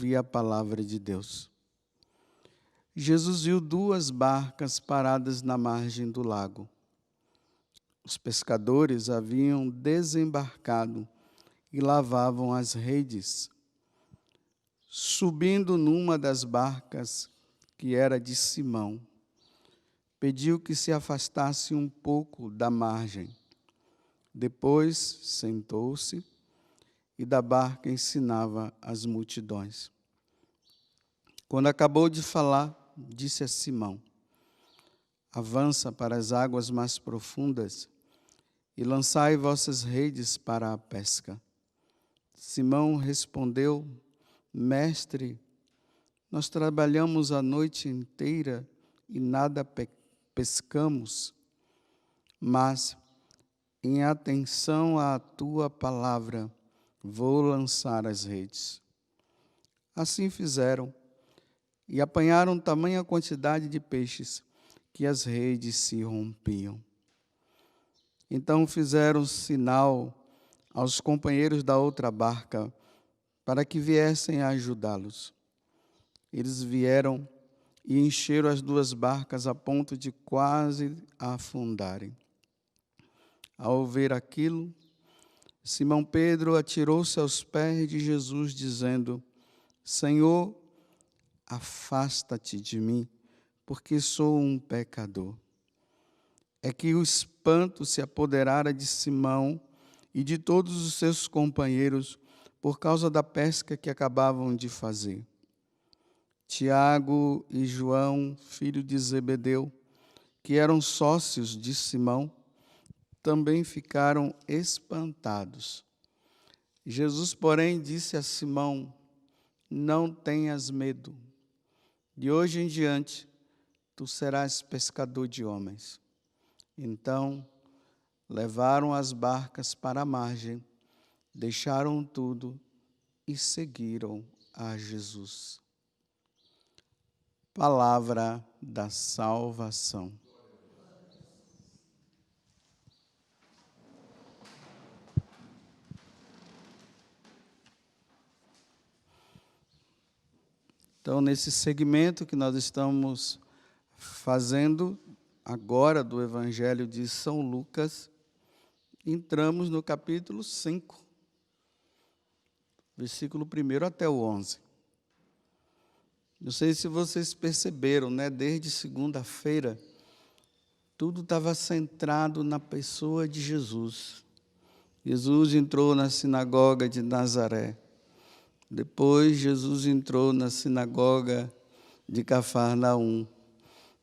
ouvir a palavra de Deus. Jesus viu 2 barcas paradas na margem do lago. Os pescadores haviam desembarcado e lavavam as redes. Subindo numa das barcas, que era de Simão, pediu que se afastasse um pouco da margem. Depois sentou-se e da barca ensinava as multidões. Quando acabou de falar, disse a Simão: avança para as águas mais profundas e lançai vossas redes para a pesca. Simão respondeu: Mestre, nós trabalhamos a noite inteira e nada pescamos, mas, em atenção à tua palavra, vou lançar as redes. Assim fizeram, e apanharam tamanha quantidade de peixes, que as redes se rompiam. Então fizeram sinal aos companheiros da outra barca, para que viessem a ajudá-los. Eles vieram e encheram as 2 barcas a ponto de quase afundarem. Ao ver aquilo, Simão Pedro atirou-se aos pés de Jesus, dizendo: Senhor, afasta-te de mim, porque sou um pecador. É que o espanto se apoderara de Simão e de todos os seus companheiros por causa da pesca que acabavam de fazer. Tiago e João, filho de Zebedeu, que eram sócios de Simão, também ficaram espantados. Jesus, porém, disse a Simão: não tenhas medo. De hoje em diante, tu serás pescador de homens. Então, levaram as barcas para a margem, deixaram tudo e seguiram a Jesus. Palavra da salvação. Então, nesse segmento que nós estamos fazendo agora do Evangelho de São Lucas, entramos no capítulo 5, versículo 1 até o 11. Não sei se vocês perceberam, né? Desde segunda-feira, tudo estava centrado na pessoa de Jesus. Jesus entrou na sinagoga de Nazaré. Depois, Jesus entrou na sinagoga de Cafarnaum.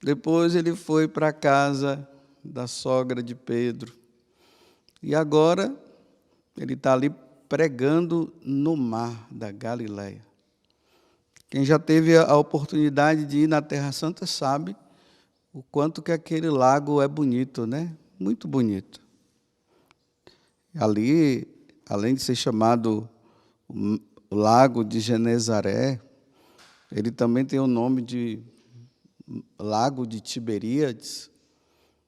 Depois, ele foi para a casa da sogra de Pedro. E agora, ele está ali pregando no mar da Galileia. Quem já teve a oportunidade de ir na Terra Santa sabe o quanto que aquele lago é bonito, né? Muito bonito. Ali, além de ser chamado o Lago de Genezaré, ele também tem o nome de Lago de Tiberíades,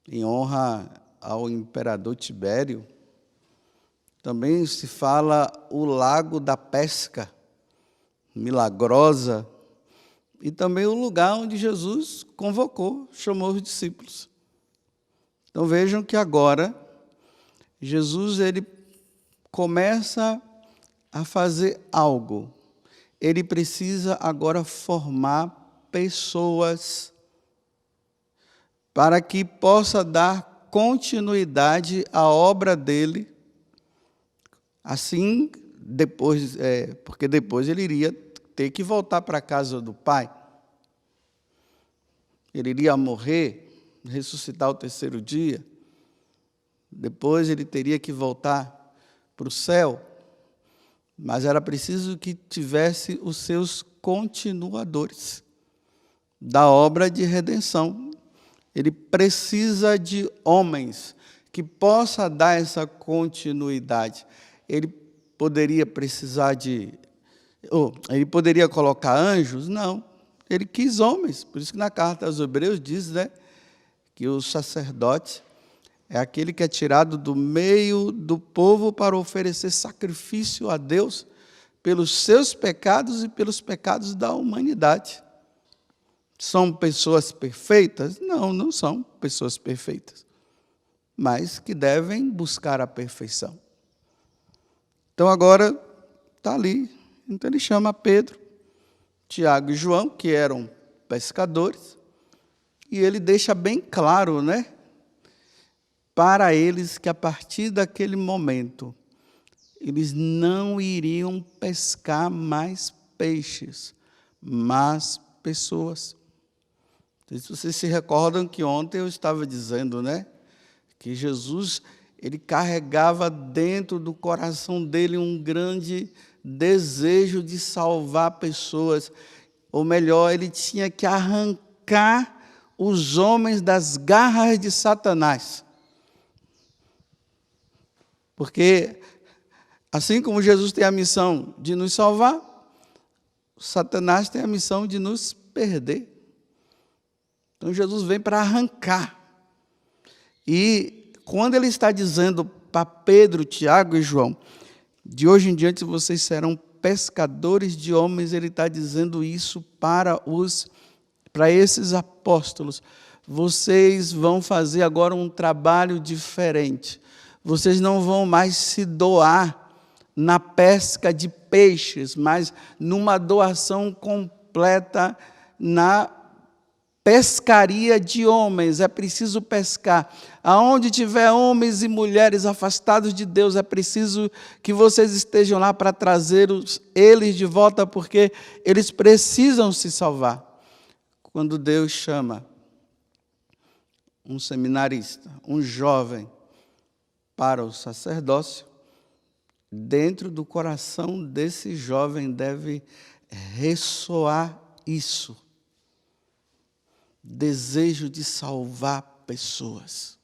em honra ao imperador Tibério. Também se fala o Lago da Pesca Milagrosa, e também o lugar onde Jesus convocou, chamou os discípulos. Então vejam que agora Jesus ele começa a fazer algo. Ele precisa agora formar pessoas para que possa dar continuidade à obra dele. Assim, porque depois ele iria ter que voltar para a casa do Pai. Ele iria morrer, ressuscitar ao 3º dia. Depois ele teria que voltar para o céu. Mas era preciso que tivesse os seus continuadores da obra de redenção. Ele precisa de homens que possam dar essa continuidade. Ele poderia precisar ele poderia colocar anjos? Não. Ele quis homens. Por isso que na carta aos Hebreus diz, né, que o sacerdote é aquele que é tirado do meio do povo para oferecer sacrifício a Deus pelos seus pecados e pelos pecados da humanidade. São pessoas perfeitas? Não, não são pessoas perfeitas, mas que devem buscar a perfeição. Então agora está ali. Então ele chama Pedro, Tiago e João, que eram pescadores, e ele deixa bem claro, né, para eles que a partir daquele momento eles não iriam pescar mais peixes, mas pessoas. Não sei se vocês se recordam que ontem eu estava dizendo, né, que Jesus, ele carregava dentro do coração dele um grande desejo de salvar pessoas, ou melhor, ele tinha que arrancar os homens das garras de Satanás. Porque, assim como Jesus tem a missão de nos salvar, Satanás tem a missão de nos perder. Então, Jesus vem para arrancar. E quando ele está dizendo para Pedro, Tiago e João, de hoje em diante vocês serão pescadores de homens, ele está dizendo isso para esses apóstolos. Vocês vão fazer agora um trabalho diferente. Vocês não vão mais se doar na pesca de peixes, mas numa doação completa na pescaria de homens. É preciso pescar. Aonde tiver homens e mulheres afastados de Deus, é preciso que vocês estejam lá para trazer eles de volta, porque eles precisam se salvar. Quando Deus chama um seminarista, um jovem, para o sacerdócio, dentro do coração desse jovem deve ressoar isso. Desejo de salvar pessoas.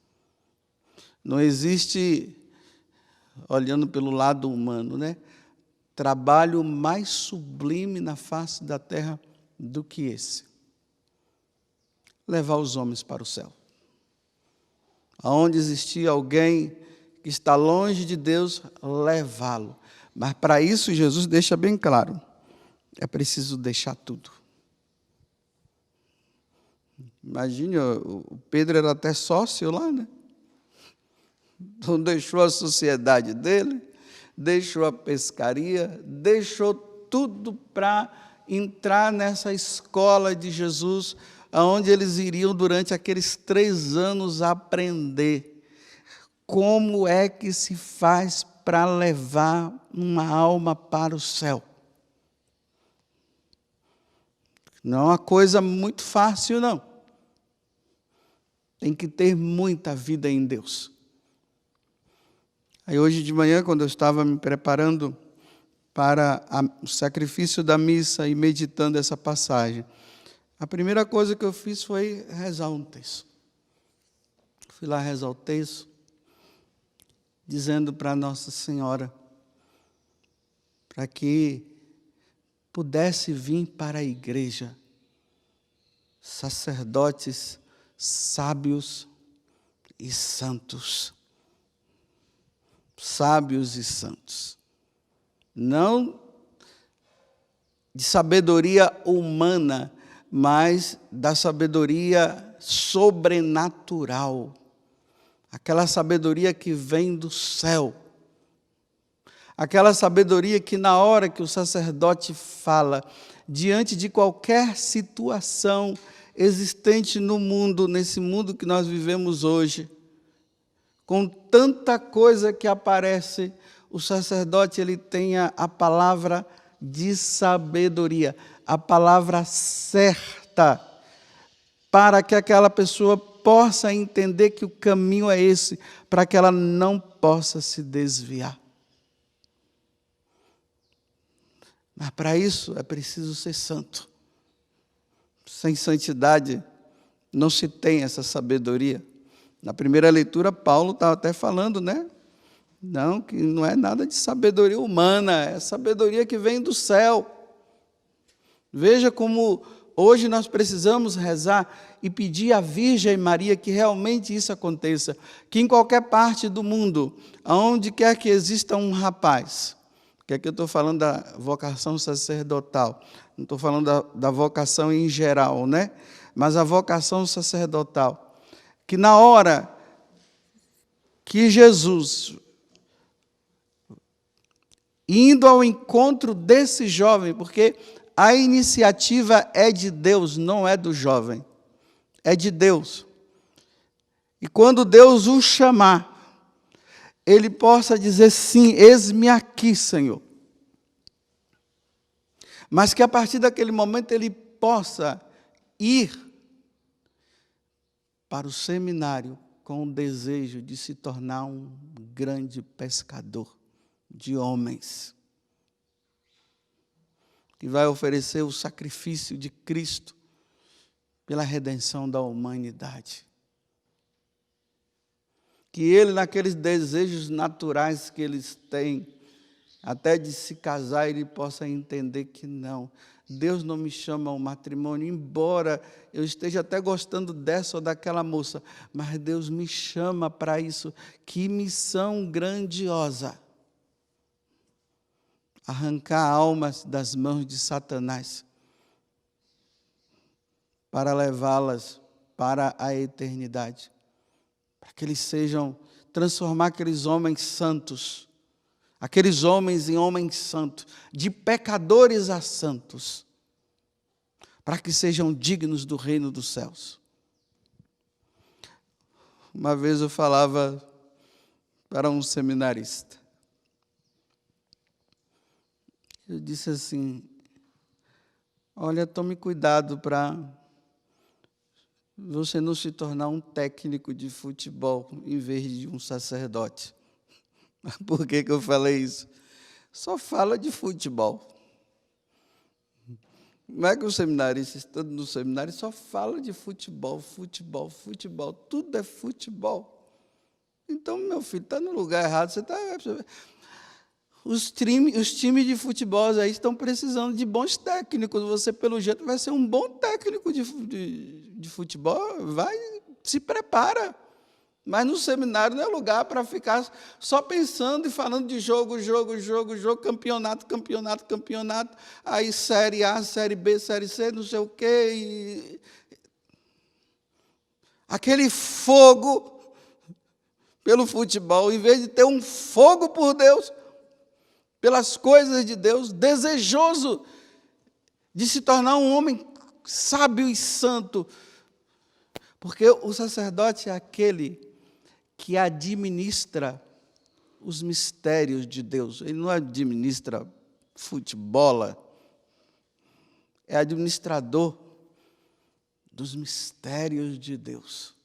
Não existe, olhando pelo lado humano, né, trabalho mais sublime na face da terra do que esse. Levar os homens para o céu. Aonde existia alguém que está longe de Deus, levá-lo. Mas para isso Jesus deixa bem claro, é preciso deixar tudo. Imagine, o Pedro era até sócio lá, né? Então deixou a sociedade dele, deixou a pescaria, deixou tudo para entrar nessa escola de Jesus, onde eles iriam durante aqueles 3 anos aprender como é que se faz para levar uma alma para o céu. Não é uma coisa muito fácil, não. Tem que ter muita vida em Deus. Aí hoje de manhã, quando eu estava me preparando para o sacrifício da missa e meditando essa passagem, a primeira coisa que eu fiz foi rezar um texto. Fui lá rezar o texto, dizendo para Nossa Senhora, para que pudesse vir para a igreja sacerdotes sábios e santos. Sábios e santos. Não de sabedoria humana, mas da sabedoria sobrenatural. Aquela sabedoria que vem do céu. Aquela sabedoria que na hora que o sacerdote fala, diante de qualquer situação existente no mundo, nesse mundo que nós vivemos hoje, com tanta coisa que aparece, o sacerdote ele tem a palavra de sabedoria, a palavra certa, para que aquela pessoa possa entender que o caminho é esse, para que ela não possa se desviar. Mas para isso é preciso ser santo. Sem santidade não se tem essa sabedoria. Na primeira leitura, Paulo estava até falando, né? Não, que não é nada de sabedoria humana, é sabedoria que vem do céu. Veja como hoje nós precisamos rezar e pedir à Virgem Maria que realmente isso aconteça. Que em qualquer parte do mundo, aonde quer que exista um rapaz que aqui eu estou falando da vocação sacerdotal, não estou falando da vocação em geral, né? Mas a vocação sacerdotal, que na hora que Jesus, indo ao encontro desse jovem, porque a iniciativa é de Deus, não é do jovem, é de Deus. E quando Deus o chamar, ele possa dizer sim, eis-me aqui, Senhor. Mas que a partir daquele momento ele possa ir para o seminário com o desejo de se tornar um grande pescador de homens, que vai oferecer o sacrifício de Cristo pela redenção da humanidade. Que ele, naqueles desejos naturais que eles têm, até de se casar, ele possa entender que não, Deus não me chama ao matrimônio, embora eu esteja até gostando dessa ou daquela moça, mas Deus me chama para isso. Que missão grandiosa! Arrancar almas das mãos de Satanás para levá-las para a eternidade. Para que eles sejam, transformar aqueles homens santos, aqueles homens em homens santos, de pecadores a santos, para que sejam dignos do reino dos céus. Uma vez eu falava para um seminarista, eu disse assim: olha, tome cuidado para você não se tornar um técnico de futebol em vez de um sacerdote. Por que eu falei isso? Só fala de futebol. Não é que os seminaristas, todos no seminário, só fala de futebol, futebol, futebol. Tudo é futebol. Então, meu filho, está no lugar errado. Você está... Os times de futebol aí estão precisando de bons técnicos. Você, pelo jeito, vai ser um bom técnico de futebol. Vai, se prepara. Mas no seminário não é lugar para ficar só pensando e falando de jogo, campeonato. Aí Série A, Série B, Série C, não sei o quê. Aquele fogo pelo futebol, em vez de ter um fogo por Deus, pelas coisas de Deus, desejoso de se tornar um homem sábio e santo. Porque o sacerdote é aquele que administra os mistérios de Deus. Ele não administra futebol, é administrador dos mistérios de Deus.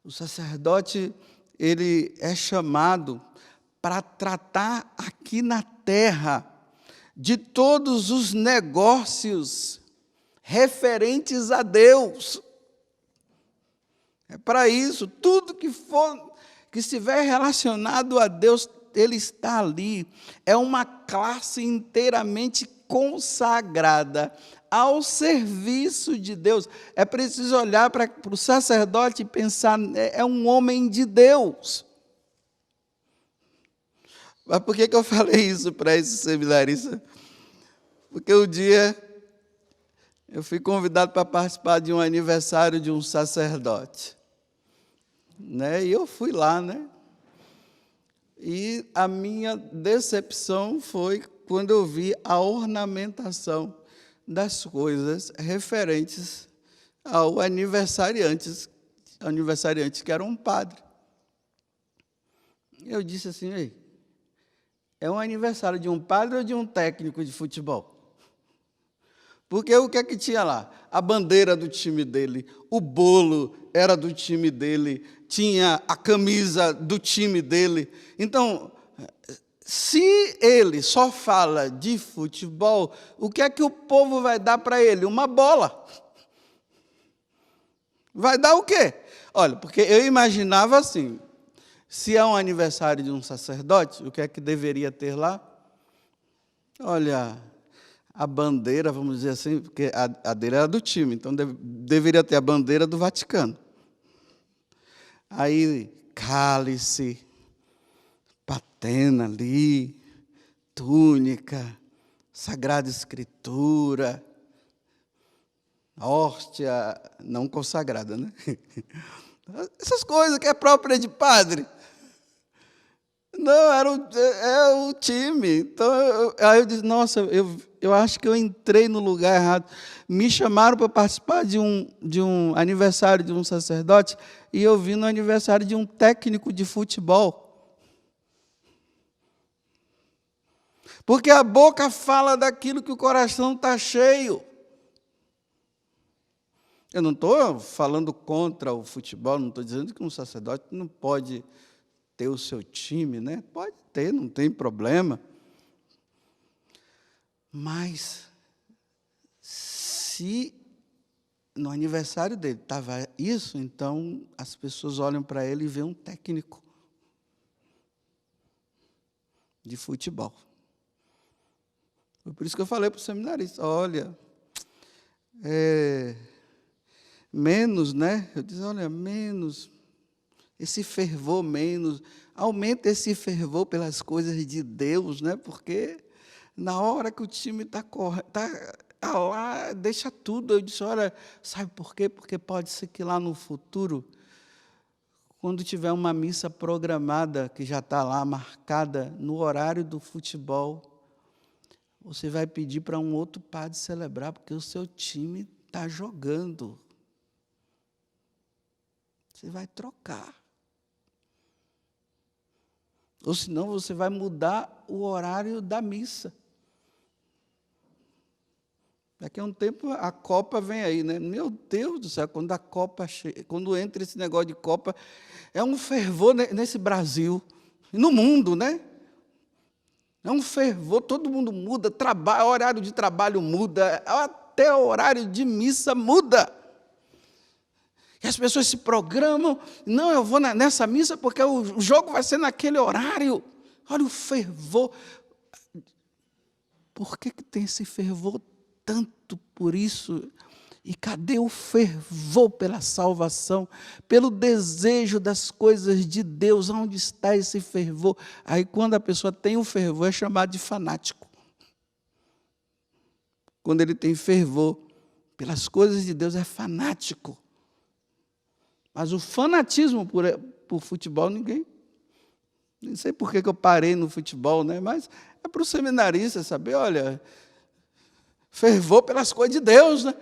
O sacerdote, ele é chamado para tratar aqui na terra de todos os negócios referentes a Deus. É para isso, tudo que estiver relacionado a Deus, ele está ali. É uma classe inteiramente consagrada ao serviço de Deus. É preciso olhar para o sacerdote e pensar, é um homem de Deus. Mas por que eu falei isso para esse seminarista? Porque um dia eu fui convidado para participar de um aniversário de um sacerdote. E eu fui lá, E a minha decepção foi quando eu vi a ornamentação das coisas referentes ao aniversariante que era um padre. Eu disse assim: ei, é um aniversário de um padre ou de um técnico de futebol? Porque o que é que tinha lá? A bandeira do time dele, o bolo era do time dele, tinha a camisa do time dele. Então, se ele só fala de futebol, o que é que o povo vai dar para ele? Uma bola. Vai dar o quê? Olha, porque eu imaginava assim, se é um aniversário de um sacerdote, o que é que deveria ter lá? Olha, a bandeira, vamos dizer assim, porque a dele era do time, então deveria ter a bandeira do Vaticano. Aí, cálice, patena ali, túnica, Sagrada Escritura, hóstia não consagrada, né? Essas coisas que é própria de padre. Não, é o time. Então, aí eu disse, nossa, eu acho que eu entrei no lugar errado. Me chamaram para participar de um aniversário de um sacerdote e eu vim no aniversário de um técnico de futebol. Porque a boca fala daquilo que o coração está cheio. Eu não estou falando contra o futebol, não estou dizendo que um sacerdote não pode ter o seu time, né? Pode ter, não tem problema. Mas, se no aniversário dele estava isso, então as pessoas olham para ele e veem um técnico de futebol. Foi por isso que eu falei para o seminarista, olha, menos, né? Eu disse, olha, menos, esse fervor menos, aumenta esse fervor pelas coisas de Deus, né? Porque na hora que o time está lá, deixa tudo. Eu disse, olha, sabe por quê? Porque pode ser que lá no futuro, quando tiver uma missa programada, que já está lá marcada no horário do futebol, você vai pedir para um outro padre celebrar, porque o seu time está jogando. Você vai trocar. Ou senão você vai mudar o horário da missa. Daqui a um tempo a Copa vem aí, né? Meu Deus do céu, quando a Copa quando entra esse negócio de Copa, é um fervor nesse Brasil, no mundo, né? É um fervor, todo mundo muda, horário de trabalho muda, até o horário de missa muda. E as pessoas se programam, não, eu vou nessa missa porque o jogo vai ser naquele horário. Olha o fervor. Por que tem esse fervor tanto por isso? E cadê o fervor pela salvação, pelo desejo das coisas de Deus? Onde está esse fervor? Aí, quando a pessoa tem o fervor, é chamado de fanático. Quando ele tem fervor pelas coisas de Deus, é fanático. Mas o fanatismo por futebol, ninguém. Não sei por que eu parei no futebol, né? Mas é para o seminarista saber, olha, fervor pelas coisas de Deus, né?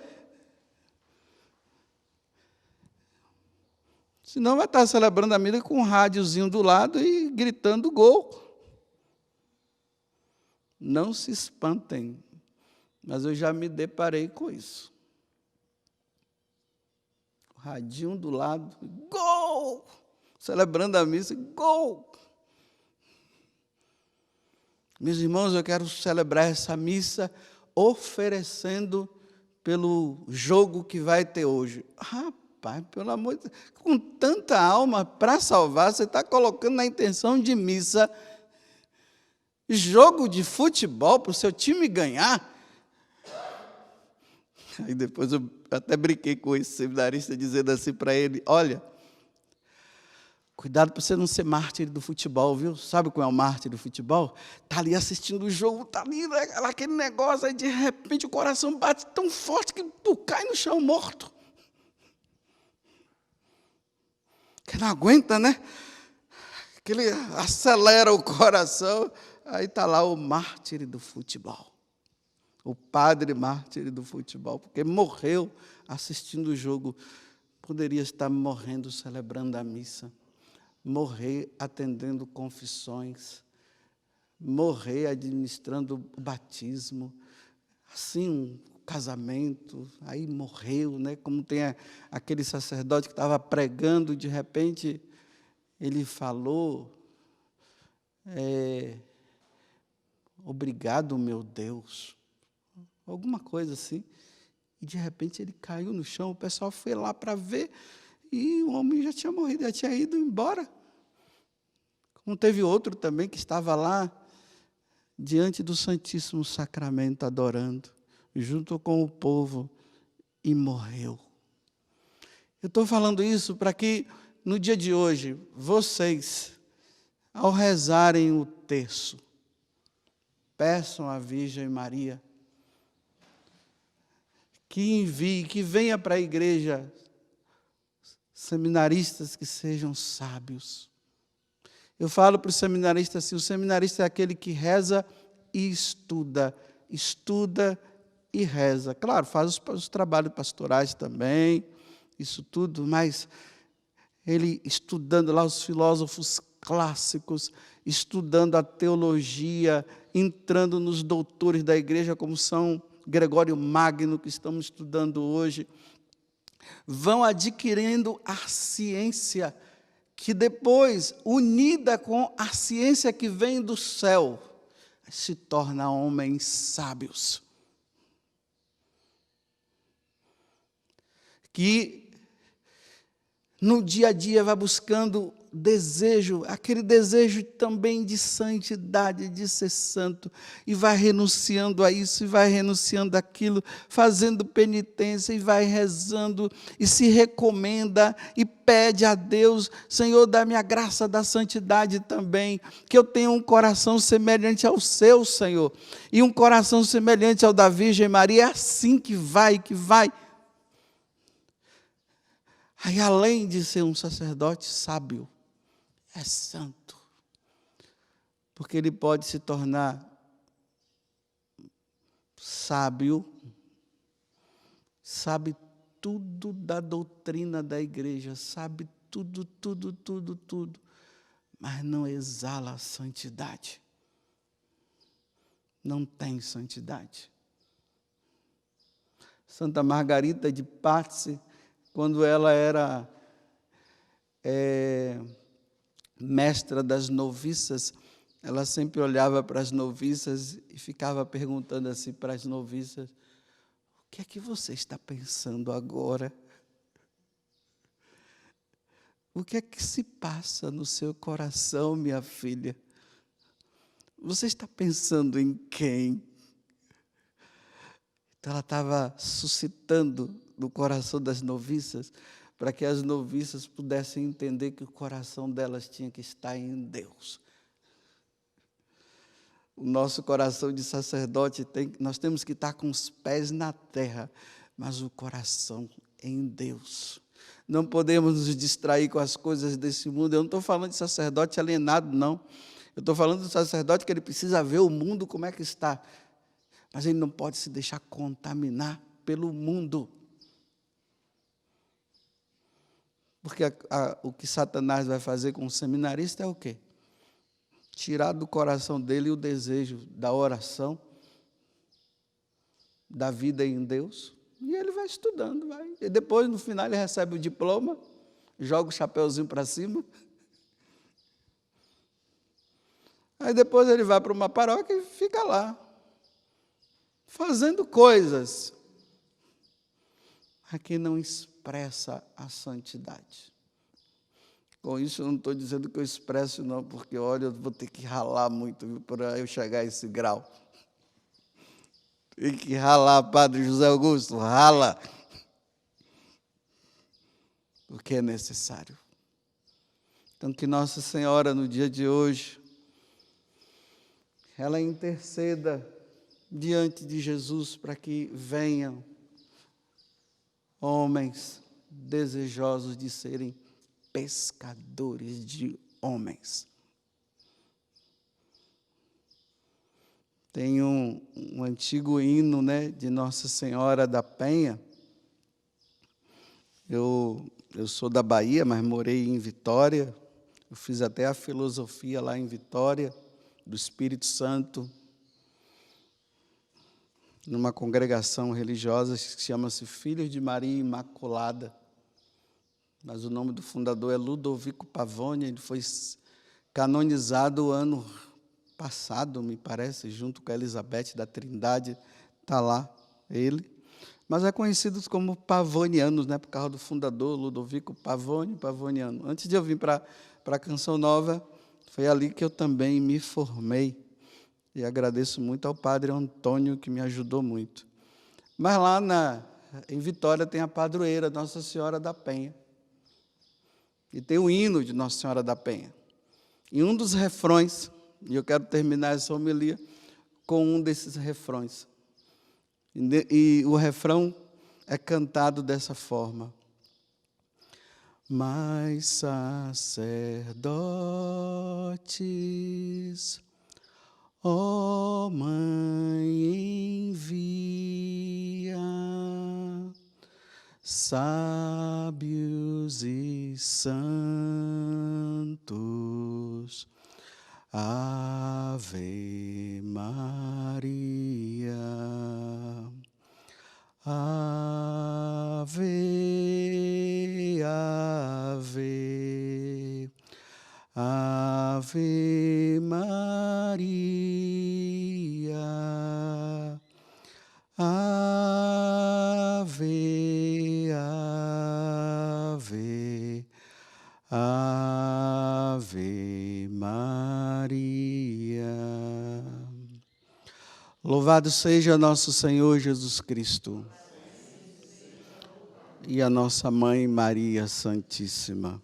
Senão vai estar celebrando a missa com um rádiozinho do lado e gritando gol. Não se espantem, mas eu já me deparei com isso. Radinho do lado, gol! Celebrando a missa, gol! Meus irmãos, eu quero celebrar essa missa oferecendo pelo jogo que vai ter hoje. Rapaz, pelo amor de Deus, com tanta alma para salvar, você está colocando na intenção de missa jogo de futebol para o seu time ganhar. Aí depois eu até brinquei com esse seminarista, dizendo assim para ele, olha, cuidado para você não ser mártir do futebol, viu? Sabe qual é o mártir do futebol? Está ali assistindo o jogo, está ali aquele negócio, aí de repente o coração bate tão forte que tu cai no chão morto. Que não aguenta, né? Que ele acelera o coração, aí está lá o mártir do futebol. O padre mártir do futebol, porque morreu assistindo o jogo, poderia estar morrendo celebrando a missa, morrer atendendo confissões, morrer administrando o batismo, assim, um casamento, aí morreu, né? Como tem aquele sacerdote que estava pregando, de repente ele falou, obrigado, meu Deus, alguma coisa assim, e de repente ele caiu no chão, o pessoal foi lá para ver, e o homem já tinha morrido, já tinha ido embora. Como teve outro também que estava lá, diante do Santíssimo Sacramento, adorando, junto com o povo, e morreu. Eu estou falando isso para que, no dia de hoje, vocês, ao rezarem o terço, peçam à Virgem Maria que envie, que venha para a igreja seminaristas que sejam sábios. Eu falo para os seminaristas assim, o seminarista é aquele que reza e estuda e reza. Claro, faz os trabalhos pastorais também, isso tudo, mas ele estudando lá os filósofos clássicos, estudando a teologia, entrando nos doutores da igreja, como São Gregório Magno, que estamos estudando hoje, vão adquirindo a ciência, que depois, unida com a ciência que vem do céu, se torna homens sábios. Que no dia a dia vai buscando desejo, aquele desejo também de santidade, de ser santo, e vai renunciando a isso, e vai renunciando àquilo, fazendo penitência, e vai rezando, e se recomenda, e pede a Deus, Senhor, dá-me a graça da santidade também, que eu tenha um coração semelhante ao seu, Senhor, e um coração semelhante ao da Virgem Maria. É assim que vai. Aí, além de ser um sacerdote sábio, é santo, porque ele pode se tornar sábio, sabe tudo da doutrina da igreja, sabe tudo, mas não exala a santidade, não tem santidade. Santa Margarida de Pazzi, quando ela era mestra das noviças, ela sempre olhava para as noviças e ficava perguntando assim para as noviças: o que é que você está pensando agora? O que é que se passa no seu coração, minha filha? Você está pensando em quem? Então ela estava suscitando no coração das noviças, para que as noviças pudessem entender que o coração delas tinha que estar em Deus. O nosso coração de sacerdote, nós temos que estar com os pés na terra, mas o coração em Deus. Não podemos nos distrair com as coisas desse mundo. Eu não estou falando de sacerdote alienado, não. Eu estou falando do sacerdote que ele precisa ver o mundo como é que está, mas ele não pode se deixar contaminar pelo mundo. Porque o que Satanás vai fazer com o seminarista é o quê? Tirar do coração dele o desejo da oração, da vida em Deus, e ele vai estudando, e depois, no final, ele recebe o diploma, joga o chapeuzinho para cima, aí depois ele vai para uma paróquia e fica lá, fazendo coisas, aqui não expressa a santidade. Com isso, eu não estou dizendo que eu expresso, não, porque, olha, eu vou ter que ralar muito para eu chegar a esse grau. Tem que ralar, Padre José Augusto, rala. Porque é necessário. Então, que Nossa Senhora, no dia de hoje, ela interceda diante de Jesus para que venham homens desejosos de serem pescadores de homens. Tem um antigo hino, né, de Nossa Senhora da Penha. Eu sou da Bahia, mas morei em Vitória. Eu fiz até a filosofia lá em Vitória, do Espírito Santo, numa congregação religiosa que chama-se Filhos de Maria Imaculada. Mas o nome do fundador é Ludovico Pavone. Ele foi canonizado ano passado, me parece, junto com a Elizabeth da Trindade, está lá ele. Mas é conhecido como pavonianos, né, por causa do fundador, Ludovico Pavone, pavoniano. Antes de eu vir para a Canção Nova, foi ali que eu também me formei. E agradeço muito ao padre Antônio, que me ajudou muito. Mas lá em Vitória tem a padroeira, Nossa Senhora da Penha. E tem o hino de Nossa Senhora da Penha. E um dos refrões, e eu quero terminar essa homilia com um desses refrões. E o refrão é cantado dessa forma. Mas sacerdotes, ó Mãe, envia sábios e santos. Ave Maria, Ave, Ave, Ave Maria, Ave, Ave, Ave Maria. Louvado seja nosso Senhor Jesus Cristo e a nossa Mãe Maria Santíssima.